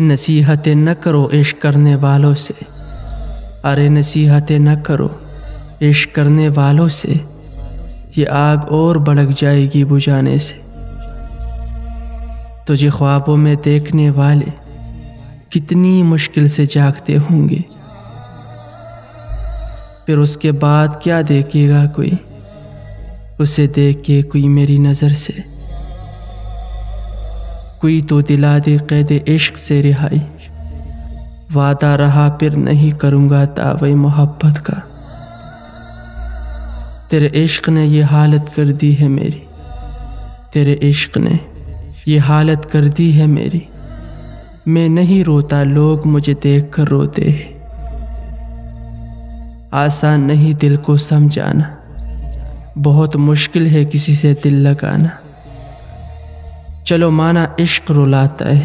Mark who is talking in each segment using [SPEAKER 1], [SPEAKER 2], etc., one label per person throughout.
[SPEAKER 1] نصیحتیں نہ کرو عشق کرنے والوں سے، ارے نصیحتیں نہ کرو عشق کرنے والوں سے، یہ آگ اور بھڑک جائے گی بجھانے سے۔ تجھے خوابوں میں دیکھنے والے کتنی مشکل سے جاگتے ہوں گے، پھر اس کے بعد کیا دیکھے گا کوئی اسے دیکھ کے کوئی میری نظر سے۔ کوئی تو دلا دے قید عشق سے رہائی، وعدہ رہا پھر نہیں کروں گا دعوی محبت کا۔ تیرے عشق نے یہ حالت کر دی ہے میری، تیرے عشق نے یہ حالت کر دی ہے میری، میں نہیں روتا لوگ مجھے دیکھ کر روتے ہیں۔ آسان نہیں دل کو سمجھانا، بہت مشکل ہے کسی سے دل لگانا۔ چلو مانا عشق رلاتا ہے،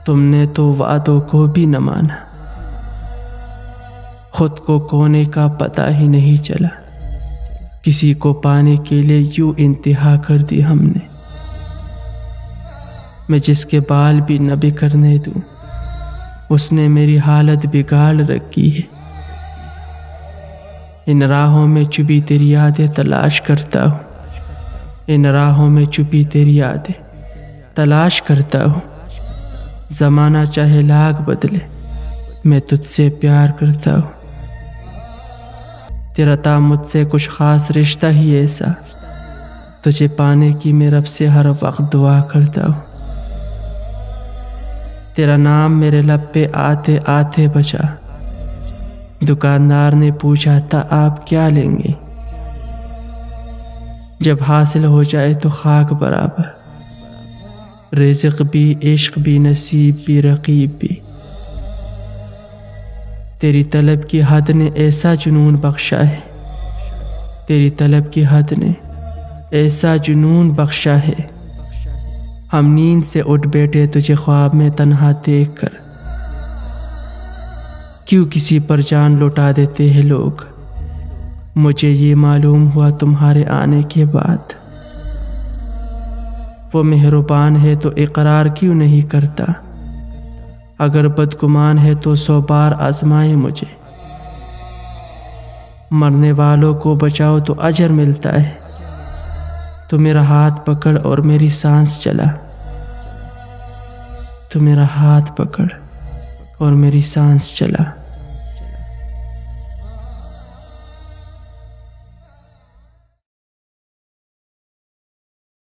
[SPEAKER 1] تم نے تو وعدوں کو بھی نہ مانا۔ خود کو کھونے کا پتہ ہی نہیں چلا، کسی کو پانے کے لیے یوں انتہا کر دی ہم نے۔ میں جس کے بال بھی نہ بکھرنے دوں، اس نے میری حالت بگاڑ رکھی ہے۔ ان راہوں میں چھپی تیری یادیں تلاش کرتا ہوں، ان راہوں میں چھپی تیری یادیں تلاش کرتا ہوں۔ زمانہ چاہے لاکھ بدلے، میں تجھ سے پیار کرتا ہوں۔ تیرا تھا مجھ سے کچھ خاص رشتہ ہی ایسا، تجھے پانے کی میں رب سے ہر وقت دعا کرتا ہوں۔ تیرا نام میرے لب پہ آتے آتے بچا، دکاندار نے پوچھا تھا آپ کیا لیں گے؟ جب حاصل ہو جائے تو خاک برابر، رزق بھی عشق بھی نصیب بھی رقیب بھی۔ تیری طلب کی حد نے ایسا جنون بخشا ہے، تیری طلب کی حد نے ایسا جنون بخشا ہے۔ ہم نیند سے اٹھ بیٹھے تجھے خواب میں تنہا دیکھ کر، کیوں کسی پر جان لوٹا دیتے ہیں لوگ، مجھے یہ معلوم ہوا تمہارے آنے کے بعد۔ وہ مہربان ہے تو اقرار کیوں نہیں کرتا، اگر بدگمان ہے تو 100 بار آزمائے مجھے۔ مرنے والوں کو بچاؤ تو اجر ملتا ہے، تو میرا ہاتھ پکڑ اور میری سانس چلا، تو میرا ہاتھ پکڑ اور میری سانس چلا۔